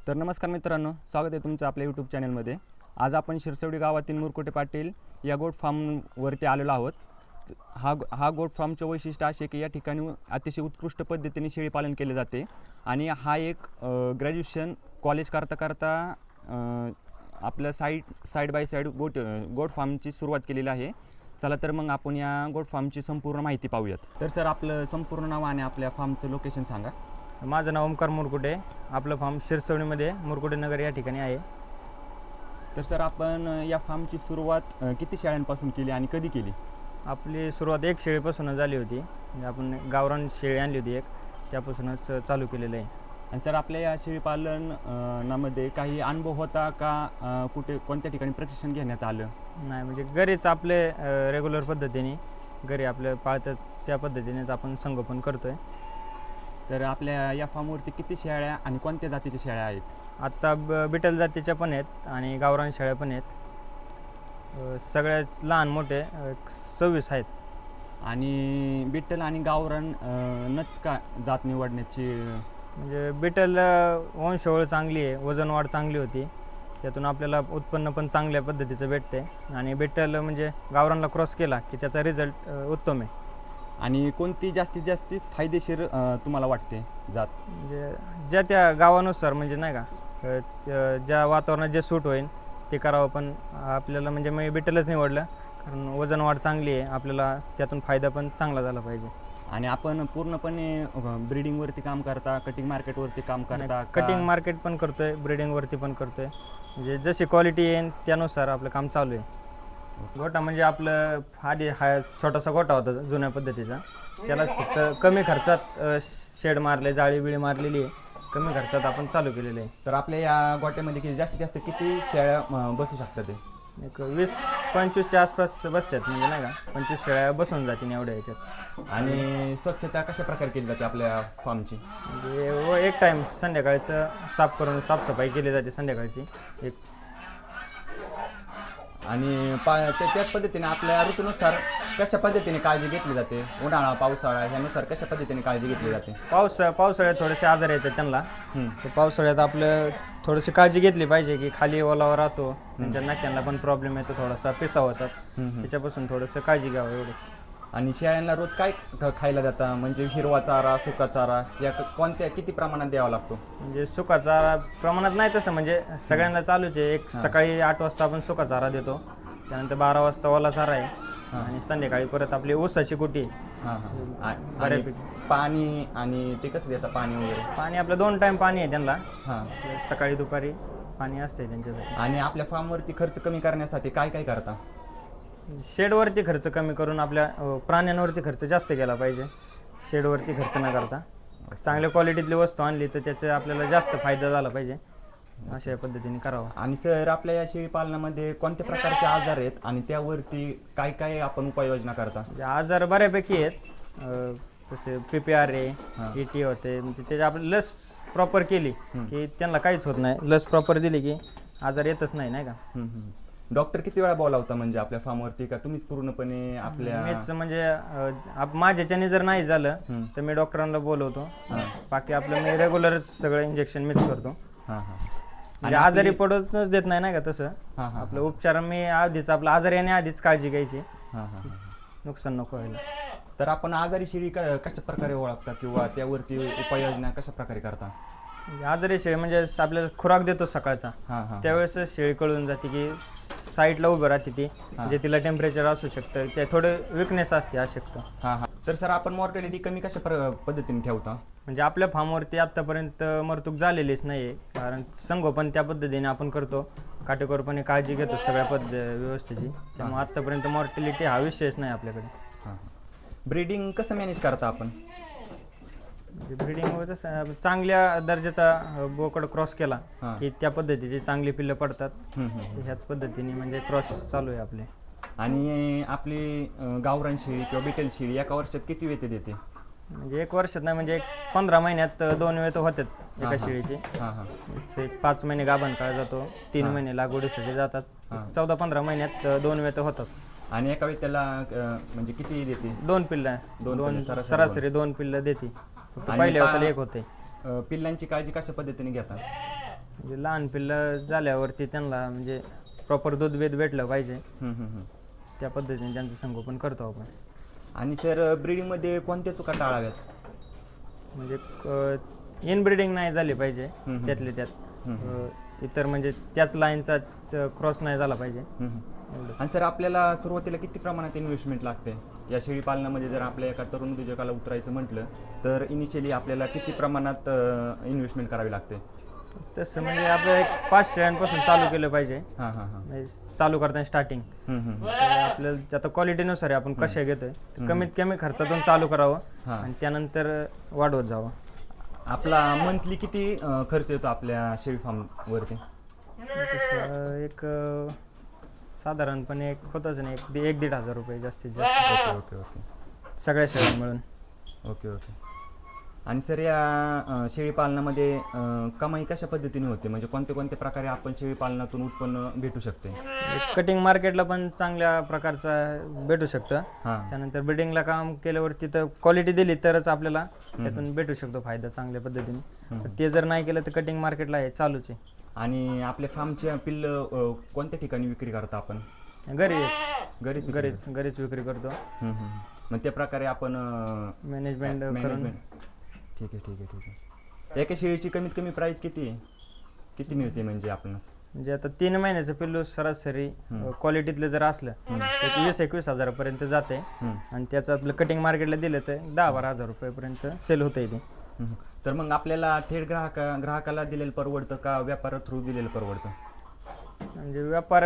तर नमस्कार मित्रांनो, स्वागत आहे तुमचं आपल्या यूट्यूब चॅनलमध्ये. आज आपण शिरसवडी गावातील मुरकुटे पाटील या गोट फार्मवरती आलेलो आहोत. हा गोट फार्मचं वैशिष्ट्य असे की या ठिकाणी अतिशय उत्कृष्ट पद्धतीने शेळीपालन केले जाते आणि हा एक ग्रॅज्युएशन कॉलेज करता करता आपलं साईड बाय साईड गोट फार्मची सुरुवात केलेली आहे. चला तर मग आपण या गोट फार्मची संपूर्ण माहिती पाहूयात. तर सर, आपलं संपूर्ण नाव आणि आपल्या फार्मचं लोकेशन सांगा. माझं नाव ओमकार मुरकुटे. आपलं फार्म शिरसवडीमध्ये मुरकुटे नगर या ठिकाणी आहे. तर सर, आपण या फार्मची सुरुवात किती शेळ्यांपासून केली आणि कधी केली? आपली सुरुवात एक शेळीपासूनच झाली होती. म्हणजे आपण गावरान शेळी आणली होती एक, त्यापासूनच चालू केलेलं आहे. आणि सर, आपल्या या शेळीपालनामध्ये काही अनुभव होता का? कोणत्या ठिकाणी प्रशिक्षण घेण्यात आलं? नाही, म्हणजे घरीच आपले रेग्युलर पद्धतीने घरी आपलं पाळतात त्या पद्धतीनेच आपण संगोपन करतो आहे. तर आपल्या या फार्मवरती किती शेळ्या आणि कोणत्या जातीच्या शेळ्या आहेत? आत्ता बिटल जातीच्या पण आहेत आणि गावरान शेळ्या पण आहेत. सगळ्यात लहान मोठे 26 आहेत. आणि बिट्टल आणि गावरान नच का जात निवडण्याची? म्हणजे बिटल वंशावळ चांगली आहे, वजन वाढ चांगली होती, त्यातून आपल्याला उत्पन्न पण चांगल्या पद्धतीचं भेटते. आणि बिटल म्हणजे गावरानला क्रॉस केला की त्याचा रिझल्ट उत्तम आहे. आणि कोणती जास्तीत जास्त फायदेशीर तुम्हाला वाटते जात? म्हणजे ज्या त्या गावानुसार, म्हणजे नाही का, ज्या वातावरणात जे सूट होईल ते करावं. पण आपल्याला म्हणजे मी बिटलच निवडलं कारण वजन वाढ चांगली आहे, आपल्याला त्यातून फायदा पण चांगला झाला पाहिजे. आणि आपण पूर्णपणे ब्रीडिंगवरती काम करता, कटिंग मार्केटवरती काम करता? कटिंग मार्केट पण करतोय, ब्रीडिंगवरती पण करतोय. म्हणजे जशी क्वालिटी येईल त्यानुसार आपलं काम चालू आहे. गोटा म्हणजे आपलं आधी हा छोटासा गोटा होता जुन्या पद्धतीचा, त्यालाच फक्त कमी खर्चात शेड मारले, जाळी बिळी मारलेली आहे, कमी खर्चात आपण चालू केलेलं आहे. तर आपल्या या गोट्यामध्ये जास्तीत जास्त किती शेळ्या बसू शकतात? ते एक 20-25च्या आसपास बसतात, म्हणजे नाही का, 25 शेळ्या बसून जातील एवढ्या याच्यात. आणि स्वच्छता कशा प्रकारे केली जाते आपल्या फार्मची? म्हणजे एक टाईम संध्याकाळचं साफसफाई केली जाते संध्याकाळची एक. आणि त्याच पद्धतीने आपल्या ऋतूनुसार कशा पद्धतीने काळजी घेतली जाते? उन्हाळा, पावसाळा ह्यानुसार कशा पद्धतीने काळजी घेतली जाते? पावसाळ्यात थोडेसे आजार येतात त्यांना, तर पावसाळ्यात आपलं थोडीशी काळजी घेतली पाहिजे की खाली ओलावा राहतो, त्यांच्या नाक्यांना पण प्रॉब्लेम येतो, थोडासा पिसा होतात, त्याच्यापासून थोडंसं काळजी घ्यावं एवढंच. आणि शेळ्यांना रोज काय खायला जाता? म्हणजे हिरवा चारा, सुका चारा या किती प्रमाणात द्यावा लागतो? म्हणजे सुका चारा प्रमाणात नाही तसं, म्हणजे सगळ्यांना चालूच आहे. एक सकाळी 8 वाजता आपण सुका चारा देतो, त्यानंतर 12 वाजता ओला चारा आहे, आणि संध्याकाळी परत आपली ऊसाची कुटी. बऱ्यापैकी पाणी आणि ते कसं देतात पाणी वगैरे? पाणी आपलं 2 टाईम पाणी आहे त्यांना, हां, सकाळी दुपारी पाणी असते त्यांच्यासाठी. आणि आपल्या फार्मवरती खर्च कमी करण्यासाठी काय काय करता? शेडवरती खर्च कमी करून आपल्या प्राण्यांवरती खर्च जास्त केला पाहिजे. शेडवरती खर्च न करता चांगल्या क्वालिटीतली वस्तू आणली तर त्याचा आपल्याला जास्त फायदा झाला पाहिजे, अशा पद्धतीने करावं. आणि सर, आपल्या या शेळीपालनामध्ये कोणत्या प्रकारचे आजार आहेत आणि त्यावरती काय काय आपण उपाययोजना करता? म्हणजे आजार बऱ्यापैकी आहेत, तसे PPR आहे, ET होते, म्हणजे त्याची आपली लस प्रॉपर केली की त्यांना काहीच होत नाही. लस प्रॉपर दिली की आजार येतच नाही का. डॉक्टर किती वेळा बोलावता म्हणजे आपल्या फार्मवरती, का तुम्हीच पूर्णपणे आपल्या? मीच म्हणजे माझ्याच्याने जर नाही झालं तर मी डॉक्टरांना बोलवतो. बाकी आपलं मी रेग्युलर सगळं इंजेक्शन मीच करतो. म्हणजे आजारी पडतच देत नाही का तसं. आपलं उपचार मी आधीच, आपलं आजारी येण्याआधीच काळजी घ्यायची, नुकसान नको व्हायला. तर आपण आजारी शेळी कशा प्रकारे ओळखता किंवा त्यावरती उपाययोजना कशा प्रकारे करता? आजारी शेळी म्हणजे आपल्याला खुराक देतो सकाळचा, त्यावेळेस शेळी कळून जाते की साईडला उभं राहते ती, म्हणजे तिला टेम्परेचर असू शकतं, ते थोडं विकनेस असते अशक्त. तर सर, आपण मॉर्टॅलिटी कमी कशा पद्धतीने ठेवता? म्हणजे आपल्या फार्मवरती आत्तापर्यंत मरतूक झालेलीच नाही आहे, कारण संगोपन त्या पद्धतीने आपण करतो, काटेकोरपणे काळजी घेतो सगळ्या व्यवस्थेची, त्यामुळे आत्तापर्यंत मॉर्टॅलिटी हा विषयच नाही आपल्याकडे. ब्रीडिंग कसं मॅनेज करता आपण? ब्रीडिंग तसं चांगल्या दर्जाचा बोकड क्रॉस केला की त्या पद्धतीची चांगली पिल्लं पडतात, ह्याच पद्धतीने म्हणजे क्रॉस चालू आहे आपले. आणि आपली गावरान शेळी किंवा बिटल शेळी एका वर्षात किती वेते देते? म्हणजे 1 वर्षात नाही, म्हणजे 15 महिन्यात 2 वेळ तर होतात एका शेळीचे. 5 महिने गाभण काळ जातो, 3 महिने लागवडीसाठी जातात, 14-15 महिन्यात 2 वेळ तर होतात. आणि एका वेळी त्याला म्हणजे किती देते? 2 पिल्लं, सरासरी 2 पिल्लं देते. पहिल्या होतं एक होते. पिल्लांची काळजी कशा पद्धतीने घेतात? म्हणजे लहान पिल्लं झाल्यावरती त्यांना म्हणजे प्रॉपर दूध भेटलं पाहिजे, त्या पद्धतीने त्यांचं संगोपन करतो आपण. आणि सर ब्रीडिंगमध्ये कोणत्या चुका टाळाव्यात? म्हणजे इनब्रीडिंग नाही झाली पाहिजे, त्यातले त्यात इतर म्हणजे त्याच लाईनचा क्रॉस नाही झाला पाहिजे. एवढं. आणि सर आपल्याला सुरुवातीला किती प्रमाणात इन्व्हेस्टमेंट लागते या शेळी पालनामध्ये? जर आपल्या एका तरुण उद्योजकाला उतरायचं म्हटलं तर इनिशियली आपल्याला किती प्रमाणात इन्व्हेस्टमेंट करावी लागते? तसं म्हणजे आपलं एक 5 शेळ्यांपासून चालू केलं पाहिजे. हां हां हां. म्हणजे चालू करताना स्टार्टिंग आपल्याला आता क्वालिटीनुसार आहे, आपण कशा घेतोय तर कमीत कमी खर्चातून चालू करावं आणि त्यानंतर वाढवत जावं. आपला मंथली किती खर्च येतो आपल्या शेळी फार्मवरती? तसं एक साधारणपणे एक होतच नाही, 1-1.5 रुपये जास्तीत जास्त. ओके ओके ओके सगळ्या शेळ्या मिळून. Okay okay. आणि सर या शेळी पालनामध्ये कमाई कशा पद्धतीने होते? म्हणजे कोणत्या कोणत्या प्रकारे आपण शेळी पालनातून उत्पन्न भेटू शकते? कटिंग मार्केटला पण चांगल्या प्रकारचा भेटू शकतं. हां. त्यानंतर ब्रिडिंगला काम केल्यावरती तर क्वालिटी दिली तरच आपल्याला त्यातून भेटू शकतो फायदा चांगल्या पद्धतीने. ते जर नाही केलं तर कटिंग मार्केटला आहे चालूच आहे. आणि आपल्या फार्मच्या पिल्लं कोणत्या ठिकाणी विक्री करता आपण? घरीच घरीच घरीच विक्री करतो. मग त्या प्रकारे आपण मॅनेजमेंट करून. ठीक आहे ठीक आहे ठीक आहे. एका शेळीची कमीत कमी प्राईस किती आहे? किती मिळते म्हणजे आपणास? म्हणजे आता 3 महिन्याचं पिल्लू सरासरी क्वालिटीतलं जर असलं तर 20-21 हजारापर्यंत जाते आणि त्याचं आपलं कटिंग मार्केटला दिलं तर 10-12 हजार रुपयेपर्यंत सेल होतं ते. तर मग आपल्याला थेट ग्राहकाला दिलेलं परवडतं का व्यापारा थ्रू दिलेलं परवडतं? म्हणजे व्यापार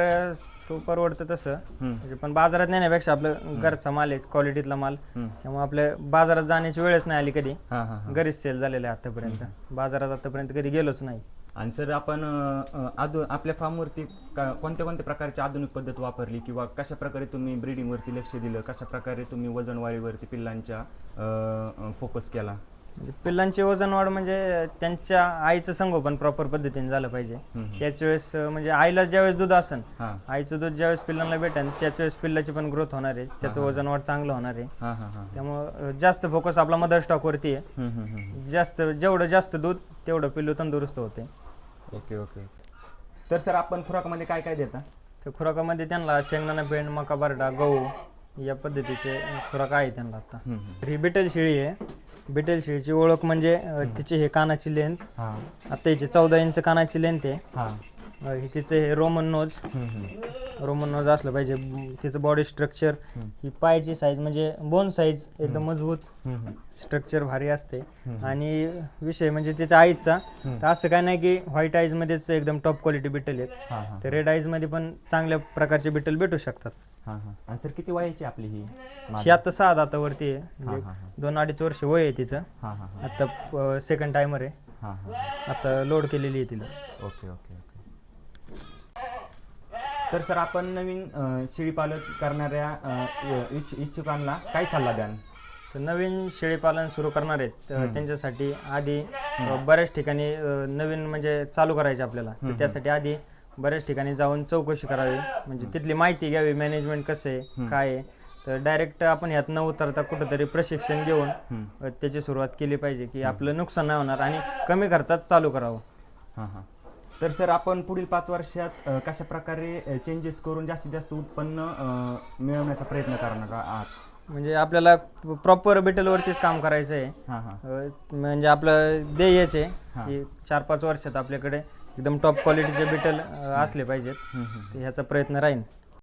थ्रू परवडतं तसं, म्हणजे पण बाजारात नेण्यापेक्षा आपलं घरचा माल आहे, क्वालिटीतला माल, त्यामुळे आपल्या बाजारात जाण्याची वेळच नाही आली कधी. घरीच सेल झालेलं आहे आतापर्यंत, बाजारात आतापर्यंत कधी गेलोच नाही. आणि सर आपण आपल्या फार्मवरती कोणत्या कोणत्या प्रकारची आधुनिक पद्धत वापरली किंवा कशा प्रकारे तुम्ही ब्रीडिंगवरती लक्ष दिलं, कशा प्रकारे तुम्ही वजनवाढीवरती पिल्लांच्या फोकस केला? म्हणजे पिल्लांची वजन वाढ म्हणजे त्यांच्या आईचं संगोपन प्रॉपर पद्धतीने झालं पाहिजे. त्याच वेळेस म्हणजे आईला ज्यावेळेस दूध असेल, आईचं दूध ज्यावेळेस पिल्लांना भेटेल त्याच वेळेस पिल्लाची पण ग्रोथ होणार आहे, त्याचं वजन वाढ चांगलं होणार आहे. त्यामुळं जास्त फोकस आपला मदर स्टॉकवरती आहे. जेवढं जास्त दूध तेवढं पिल्लू तंदुरुस्त होते. Okay okay. तर सर आपण खुराकामध्ये काय काय देता? तर खुराकामध्ये त्यांना शेंगदाणा पेंड, मका बारडा, गहू या पद्धतीचे खुराक आहे त्यांना. आता ही बिटल शेळी आहे. बिटल शेळीची ओळख म्हणजे तिची हे कानाची लेंथ, आता हिची 14 इंच कानाची लेंथ आहे. तिचं हे रोमन नोज असलं पाहिजे. तिचं बॉडी स्ट्रक्चर, ही पायाची साईज म्हणजे बोन साईज एकदम मजबूत, स्ट्रक्चर भारी असते. आणि विषय म्हणजे त्याच्या आईचा तर असं काय नाही की व्हाईट आईज मध्येच एकदम टॉप क्वालिटी बिटल आहेत, तर रेड आईज मध्ये पण चांगल्या प्रकारचे बिटल भेटू शकतात. आणि सर किती वयाची आपली ही? आता 6 दातावरती आहे, म्हणजे 2-2.5 वर्ष वय आहे तिचं. आता सेकंड टायमर आहे, आता लोड केलेली आहे तिला. Okay okay okay. तर सर आपण नवीन शेळी पालन करणाऱ्या इच्छुकांना काय सल्ला द्याल? तर नवीन शेळीपालन सुरू करणार आहेत त्यांच्यासाठी आधी बऱ्याच ठिकाणी नवीन म्हणजे चालू करायचे आपल्याला, तर त्यासाठी आधी बऱ्याच ठिकाणी जाऊन चौकशी करावी, म्हणजे तिथली माहिती घ्यावी, मॅनेजमेंट कसं आहे काय आहे. तर डायरेक्ट आपण ह्यात न उतरता कुठंतरी प्रशिक्षण घेऊन त्याची सुरुवात केली पाहिजे की आपलं नुकसान नाही होणार आणि कमी खर्चात चालू करावं. तर सर आपण पुढील 5 वर्षात कशा प्रकारे चेंजेस करून जास्तीत जास्त उत्पन्न मिळवण्याचा प्रयत्न करणार आहात? म्हणजे आपल्याला प्रॉपर बिटलवरतीच काम करायचं आहे. म्हणजे आपलं ध्येयच आहे की 4-5 वर्षात आपल्याकडे एकदम टॉप क्वालिटीचे बिटल असले पाहिजेत, तर ह्याचा प्रयत्न राहील.